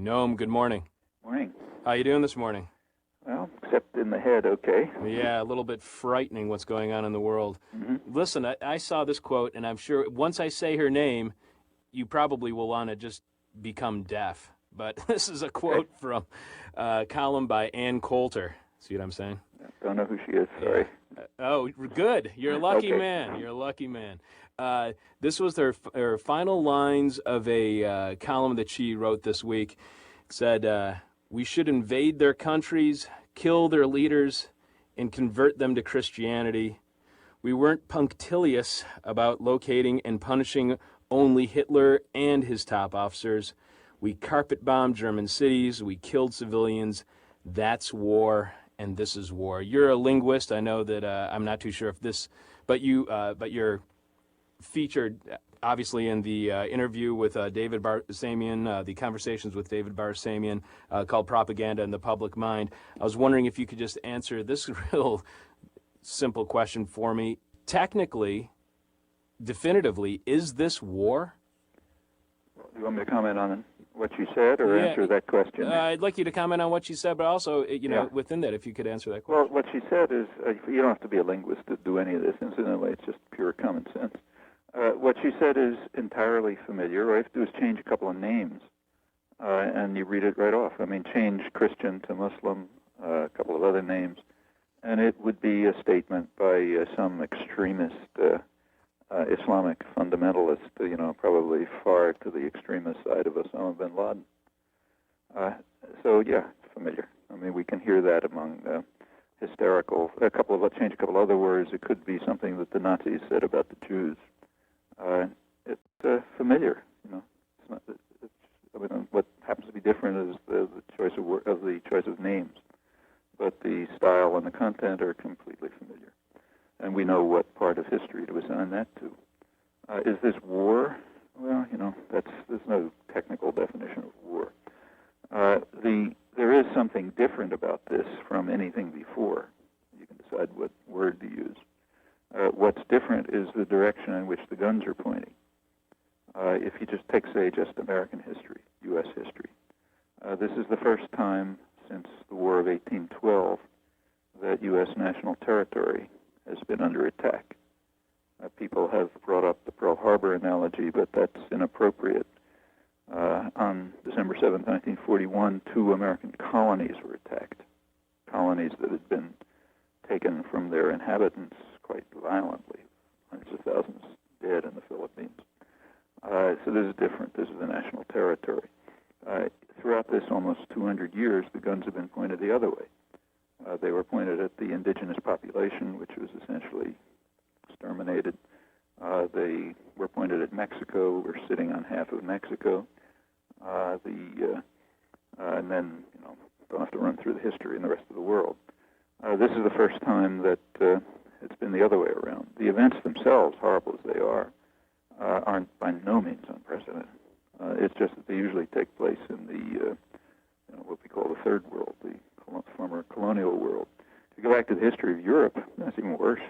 Noam, good morning. Morning. How you doing this morning? Well, except in the head, okay. Yeah, a little bit frightening what's going on in the world. Listen, I saw this quote, and I'm sure once I say her name, you probably will want to just become deaf. But this is a quote from a column by Coulter. See what I'm saying? Don't know who she is, sorry. Oh, good. You're a lucky Okay. man. You're a lucky man. This was her final lines of a column that she wrote this week. It said, we should invade their countries, kill their leaders, and convert them to Christianity. We weren't punctilious about locating and punishing only Hitler and his top officers. We carpet-bombed German cities. We killed civilians. That's war, and this is war. You're a linguist. I know that I'm not too sure if this, but you're featured obviously in the interview with David Barsamian, the conversations with David Barsamian called Propaganda in the Public Mind. I was wondering if you could just answer this real simple question for me. Technically, definitively, is this war? You want me to comment on what she said or answer that question? I'd like you to comment on what she said, but also, within that, if you could answer that Well, question. what she said is, you don't have to be a linguist to do any of this, incidentally, it's just pure common sense. What she said is entirely familiar. All you have to do is change a couple of names, and you read it right off. I mean, change Christian to Muslim, a couple of other names, and it would be a statement by some extremist Islamic fundamentalist, probably far to the extremist side of Osama bin Laden. So, yeah, familiar. I mean, we can hear that among hysterical, change a couple other words. It could be something that the Nazis said about the Jews. It's familiar, It's not, what happens to be different is the choice of the choice of names, but the style and the content are completely familiar, and we know what part of history to assign that to. Is this war? Well, there's no technical definition of war. There is something different about this from anything before. You can decide what word to use. What's different is the direction in which the guns are pointing. If you just take, say, just American history, U.S. history, this is the first time since the War of 1812 that U.S. national territory has been under attack. People have brought up the Pearl Harbor analogy, but that's inappropriate. On December 7, 1941, 2 American colonies were attacked, colonies that had been taken from their inhabitants quite violently, hundreds of thousands dead in the Philippines. So this is different. This is the national territory. Throughout this almost 200 years, the guns have been pointed the other way. They were pointed at the indigenous population, which was essentially exterminated. They were pointed at Mexico. We're sitting on half of Mexico. And then, don't have to run through the history in the rest of the world. This is the first time that it's been the other way around. The events themselves, horrible as they are, aren't by no means unprecedented. It's just that they usually take place in the what we call the third world, the former colonial world. If you go back to the history of Europe, that's even worse.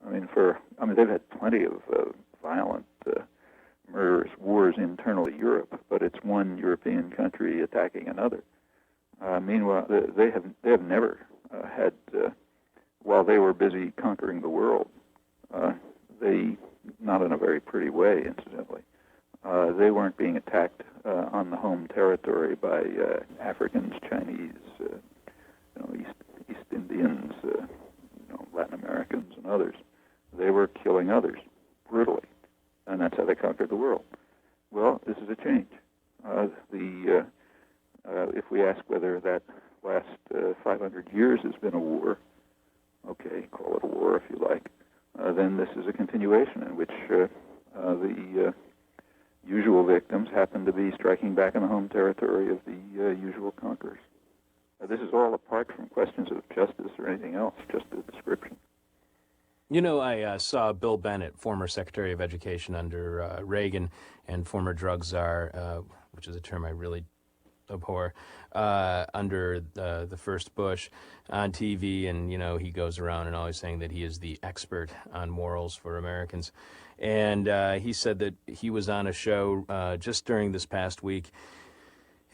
They've had plenty of violent, murderous wars internally Europe, but it's one European country attacking another. Meanwhile, they have never had, while they were busy conquering the world, they, not in a very pretty way, incidentally, they weren't being attacked on the home territory by Africans, Chinese, East Indians, Latin Americans, and others. They were killing others brutally, and that's how they conquered the world. Well, this is a change. If we ask whether that last 500 years has been a war, okay, call it a war if you like, then this is a continuation in which the usual victims happen to be striking back in the home territory of the usual conquerors. This is all apart from questions of justice or anything else, just a description. I saw Bill Bennett, former Secretary of Education under Reagan and former drug czar, which is a term I really abhor, under the first Bush, on TV, and he goes around and always saying that he is the expert on morals for Americans. And he said that he was on a show just during this past week,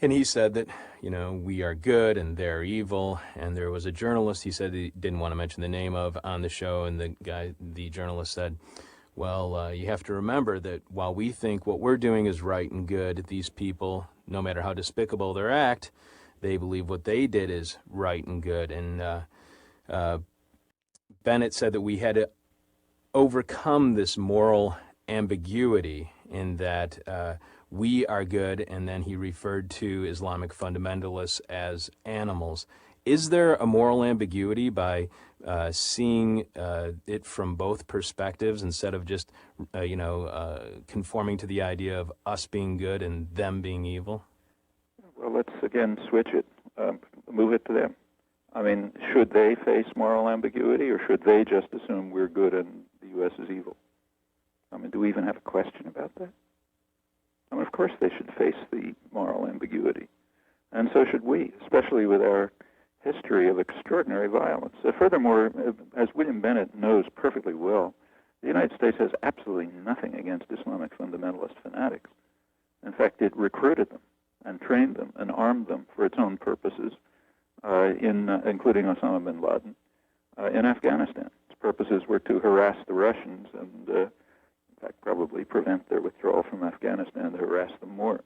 And he said that, we are good and they're evil. And there was a journalist he said he didn't want to mention the name of on the show. And the journalist said, well, you have to remember that while we think what we're doing is right and good, these people, no matter how despicable their act, they believe what they did is right and good. And Bennett said that we had to overcome this moral ambiguity in that we are good, and then he referred to Islamic fundamentalists as animals. Is there a moral ambiguity by seeing it from both perspectives instead of just, conforming to the idea of us being good and them being evil? Well, let's again switch it, move it to them. I mean, should they face moral ambiguity, or should they just assume we're good and the U.S. is evil? I mean, do we even have a question about that? I mean, of course they should face the moral ambiguity. And so should we, especially with our history of extraordinary violence. Furthermore, as William Bennett knows perfectly well, the United States has absolutely nothing against Islamic fundamentalist fanatics. In fact, it recruited them and trained them and armed them for its own purposes, including Osama bin Laden, in Afghanistan. Its purposes were to harass the Russians and, in fact, probably prevent their withdrawal from Afghanistan, to harass them more.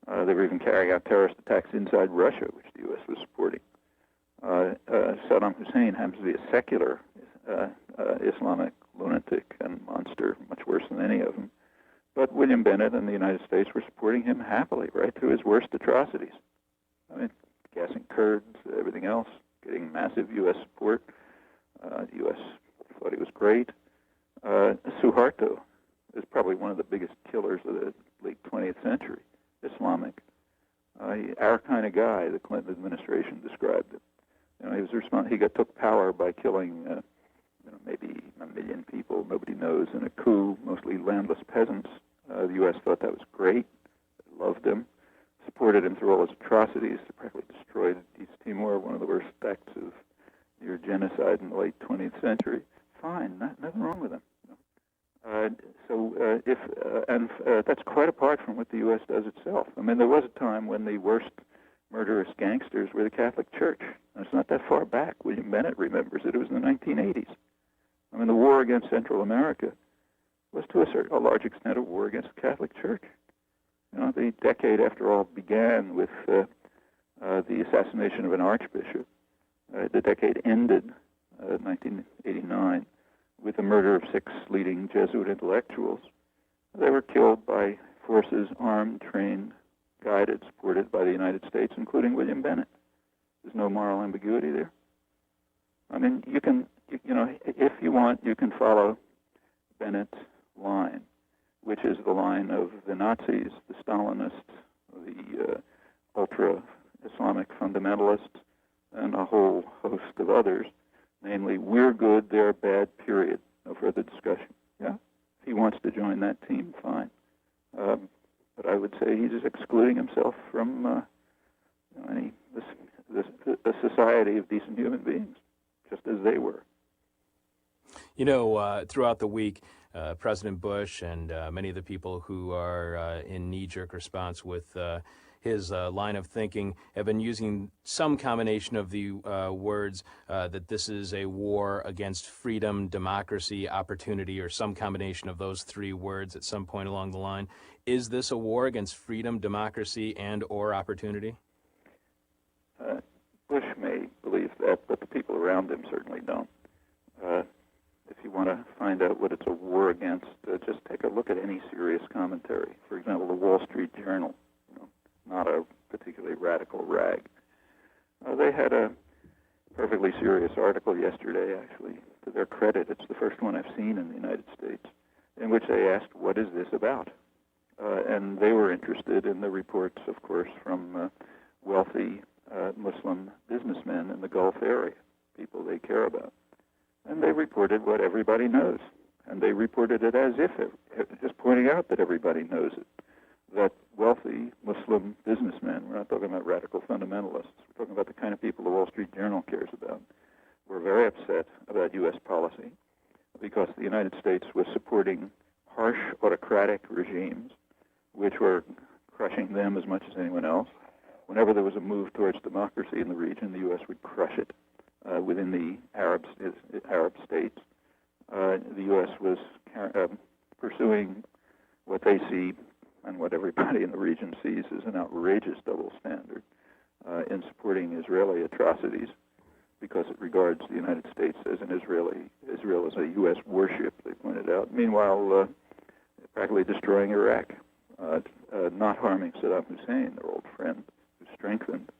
They were even carrying out terrorist attacks inside Russia, which the U.S. was supporting. Saddam Hussein happens to be a secular Islamic lunatic and monster, much worse than any of them. But William Bennett and the United States were supporting him happily, right through his worst atrocities. I mean, gassing Kurds, everything else, getting massive U.S. support. The U.S. thought he was great. Suharto is probably one of the biggest killers of the late 20th century, Islamic. Our kind of guy, the Clinton administration described him. He took power by killing maybe 1 million people, nobody knows, in a coup, mostly landless peasants. The U.S. thought that was great, loved him, supported him through all his atrocities, practically destroyed East Timor, one of the worst acts of near genocide in the late 20th century. Fine, nothing wrong with him. That's quite apart from what the U.S. does itself. I mean, there was a time when the worst murderous gangsters were the Catholic Church. And it's not that far back. William Bennett remembers it. It was in the 1980s. I mean, the war against Central America was to a large extent a war against the Catholic Church. The decade, after all, began with the assassination of an archbishop. The decade ended, 1989, with the murder of 6 leading Jesuit intellectuals. They were killed by forces armed, trained, guided, supported by the United States, including William Bennett. There's no moral ambiguity there. I mean, you can, if you want, you can follow Bennett's line, which is the line of the Nazis, the Stalinists, the ultra-Islamic fundamentalists, and a whole host of others. Namely, we're good, they're bad, period. No further discussion. Yeah? If he wants to join that team, fine. But I would say he's excluding himself from a society of decent human beings, just as they were. Throughout the week, President Bush and many of the people who are in knee-jerk response with his line of thinking have been using some combination of the words that this is a war against freedom, democracy, opportunity, or some combination of those 3 words at some point along the line. Is this a war against freedom, democracy, and or opportunity? Bush may believe that, but the people around him certainly don't. If you want to find out what it's a war against, just take a look at any serious commentary. For example, the Wall Street Journal, not a particularly radical rag. They had a perfectly serious article yesterday, actually. To their credit, it's the first one I've seen in the United States, in which they asked, what is this about? And they were interested in the reports, of course, from wealthy Muslim businessmen in the Gulf area, people they care about. And they reported what everybody knows. And they reported it as if, just pointing out that everybody knows it, that wealthy Muslim businessmen, we're not talking about radical fundamentalists, we're talking about the kind of people the Wall Street Journal cares about, were very upset about U.S. policy because the United States was supporting harsh autocratic regimes which were crushing them as much as anyone else, whenever there was a move towards democracy in the region, the U.S. would crush it within the Arab states. The U.S. was pursuing what they see and what everybody in the region sees as an outrageous double standard in supporting Israeli atrocities, because it regards the United States as an Israel as a U.S. warship, they pointed out. Meanwhile, practically destroying Iraq, not harming Saddam Hussein, their old friend, who strengthened,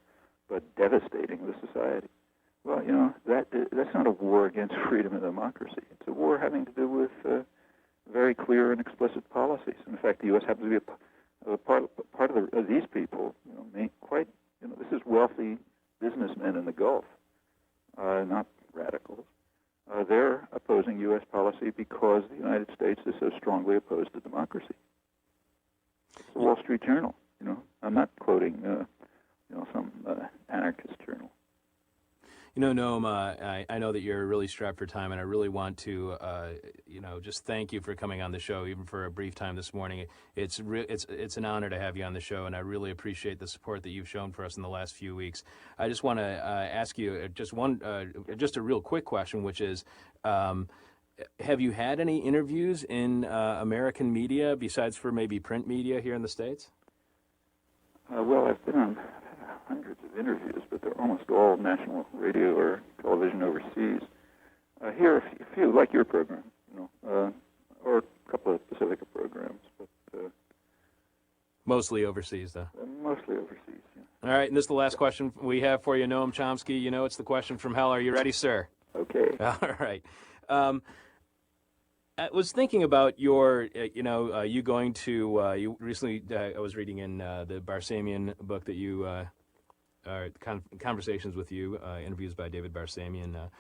but devastating the society. Well, that's not a war against freedom and democracy. It's a war having to do with very clear and explicit policies. In fact, the U.S. happens to be a part of these people. This is wealthy businessmen in the Gulf, not radicals. They're opposing U.S. policy because the United States is so strongly opposed to democracy. It's the Wall Street Journal. I'm not quoting some anarchist journal. Noam, I know that you're really strapped for time, and I really want to, just thank you for coming on the show, even for a brief time this morning. It's an honor to have you on the show, and I really appreciate the support that you've shown for us in the last few weeks. I just want to ask you just a real quick question, which is, have you had any interviews in American media besides for maybe print media here in the States? Well, I've been on hundreds of interviews, but they're almost all national radio or television overseas. Here, a few, like your program, or a couple of Pacifica programs, but mostly overseas, though. Mostly overseas. Yeah. All right, and this is the last question we have for you, Noam Chomsky. It's the question from hell. Are you ready, sir? Okay. All right. I was thinking about your, you going to, you recently, I was reading in the Barsamian book that you, Conversations with You, interviews by David Barsamian,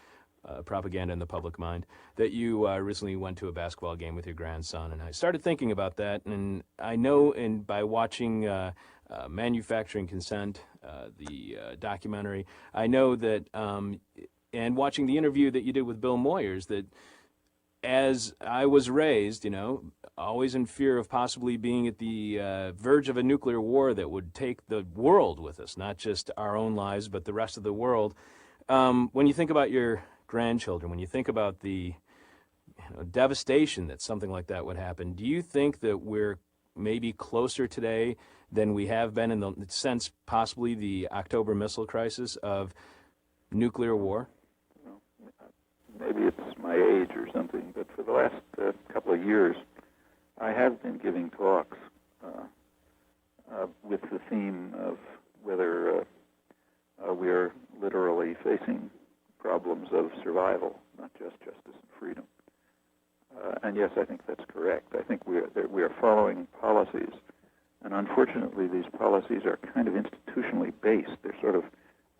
Propaganda in the Public Mind, that you recently went to a basketball game with your grandson. And I started thinking about that, and I know by watching Manufacturing Consent, the documentary, I know that, and watching the interview that you did with Bill Moyers, that as I was raised, always in fear of possibly being at the verge of a nuclear war that would take the world with us, not just our own lives, but the rest of the world. When you think about your grandchildren, when you think about the devastation that something like that would happen, do you think that we're maybe closer today than we have been in the sense possibly the October missile crisis of nuclear war? Maybe it's my age or something, but for the last couple of years, I have been giving talks with the theme of whether we are literally facing problems of survival, not just justice and freedom. And yes, I think that's correct. I think we are following policies, and unfortunately, these policies are kind of institutionally based. They're sort of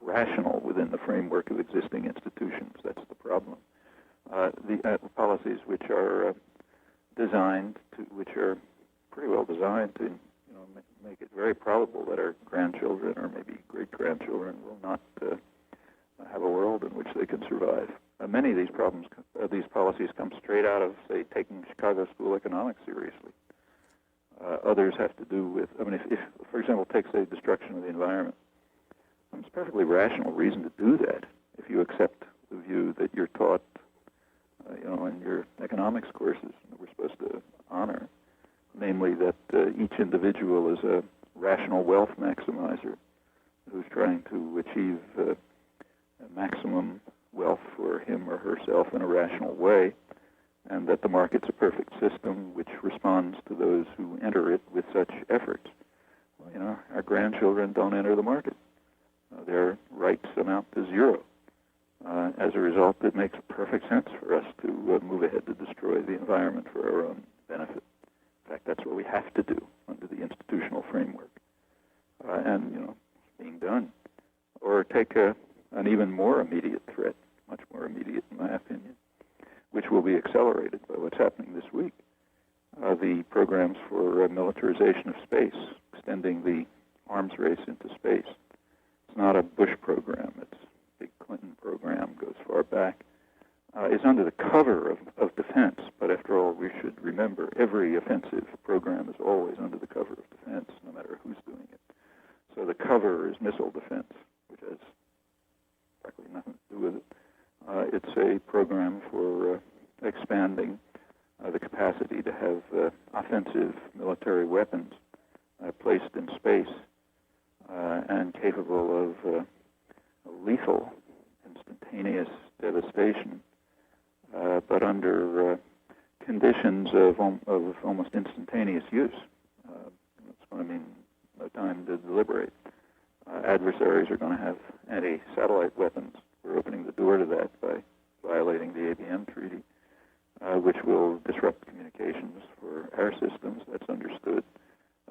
rational within the framework of existing institutions. That's the problem. The policies which are which are pretty well designed to, make it very probable that our grandchildren or maybe great-grandchildren will not have a world in which they can survive. Many of these policies come straight out of, say, taking Chicago School economics seriously. Others have to do with, if for example, take, say, destruction of the environment. It's a perfectly rational reason to do that if you accept the view that you're taught, in your economics courses that we're supposed to honor, namely that each individual is a rational wealth maximizer who's trying to achieve maximum wealth for him or herself in a rational way, and that the market's a perfect system which responds to those who enter it with such efforts. Well, our grandchildren don't enter the market. Their rights amount to zero. As a result, it makes perfect sense for us to move ahead to destroy the environment for our own benefit. In fact, that's what we have to do under the institutional framework. And, it's being done. Or take an even more immediate threat, much more immediate in my opinion, which will be accelerated by what's happening this week. The programs for militarization of space, extending the arms race into space. It's not a Bush program. It's a big Clinton program, goes far back. Is under the cover of defense, but after all, we should remember every offensive program is always under the cover of defense, no matter who's doing it. So the cover cover is missile defense, which has practically nothing to do with it. It's a program for expanding the capacity to have offensive military weapons placed in space and capable of lethal, instantaneous devastation, but under conditions of almost instantaneous use. That's going to mean no time to deliberate. Adversaries are going to have anti-satellite weapons. We're opening the door to that by violating the ABM treaty, which will disrupt communications for air systems. That's understood.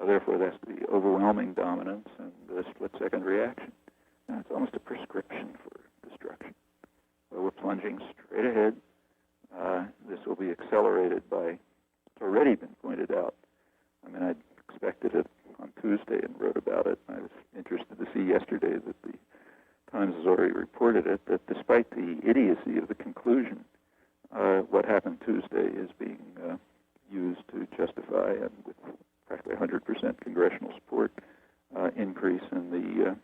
Therefore, that's the overwhelming dominance and the split-second reaction. Now, it's almost a prescription for destruction. So we're plunging straight ahead. This will be accelerated by, it's already been pointed out. I mean, I expected it on Tuesday and wrote about it. I was interested to see yesterday that the Times has already reported it, that despite the idiocy of the conclusion, what happened Tuesday is being used to justify, and with practically 100% congressional support, increase in the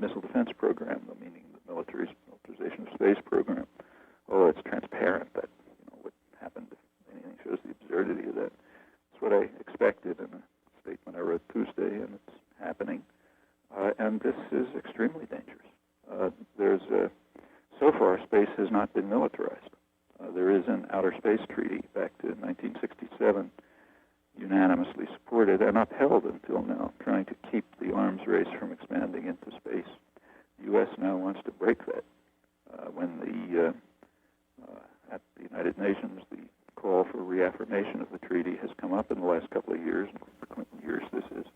missile defense program, meaning the militarization of space program. Although it's transparent that what happened, if anything, shows the absurdity of that. It's what I expected in a statement I wrote Tuesday, and it's happening. And this is extremely dangerous. So far, space has not been militarized. There is an outer space treaty back to 1967, unanimously supported and upheld until now, trying to keep the arms race from expanding into space. The U.S. now wants to break that. When at the United Nations, the call for reaffirmation of the treaty has come up in the last couple of years, the Clinton years this is,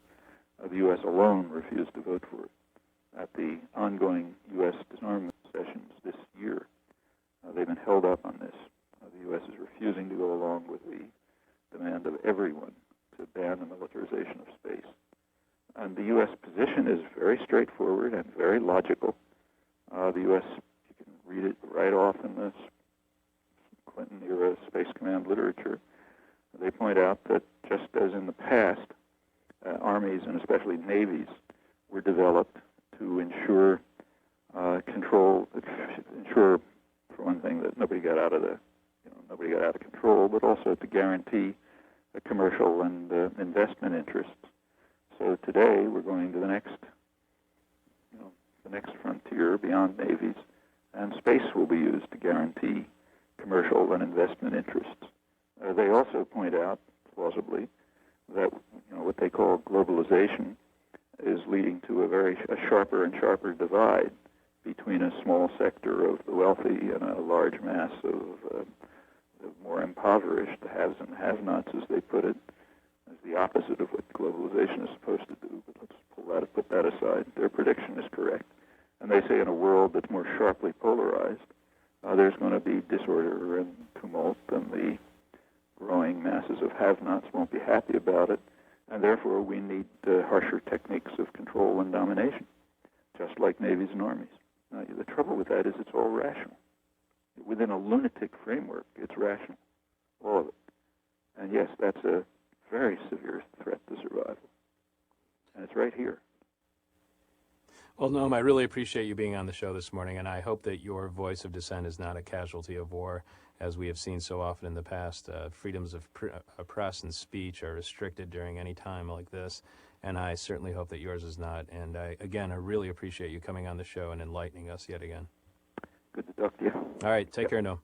the U.S. alone refused to vote for it. At the ongoing U.S. disarmament sessions this year, they've been held up on this. The U.S. is refusing to go along with the demand of everyone to ban the militarization of space. And the U.S. position is very straightforward and very logical. The U.S., you can read it right off in the Clinton-era Space Command literature. They point out that just as in the past, armies and especially navies were developed to ensure ensure, for one thing, that nobody got out of control, but also to guarantee commercial and investment interests. So today we're going to the next frontier beyond navies, and space will be used to guarantee commercial and investment interests. They also point out, plausibly, that what they call globalization is leading to a sharper and sharper divide between a small sector of the wealthy and a large mass of the more impoverished, the haves and have-nots, as they put it, as the opposite of what globalization is supposed to do. But let's put that aside. Their prediction is correct. And they say in a world that's more sharply polarized, there's going to be disorder and tumult, and the growing masses of have-nots won't be happy about it, and therefore we need harsher techniques of control and domination, just like navies and armies. Now, the trouble with that is it's all rational. Within a lunatic framework, it's rational, all of it. And yes, that's a very severe threat to survival. And it's right here. Well, Noam, I really appreciate you being on the show this morning, and I hope that your voice of dissent is not a casualty of war, as we have seen so often in the past. Freedoms of press and speech are restricted during any time like this, and I certainly hope that yours is not. And I really appreciate you coming on the show and enlightening us yet again. Good to talk to you. All right, take care, Noam.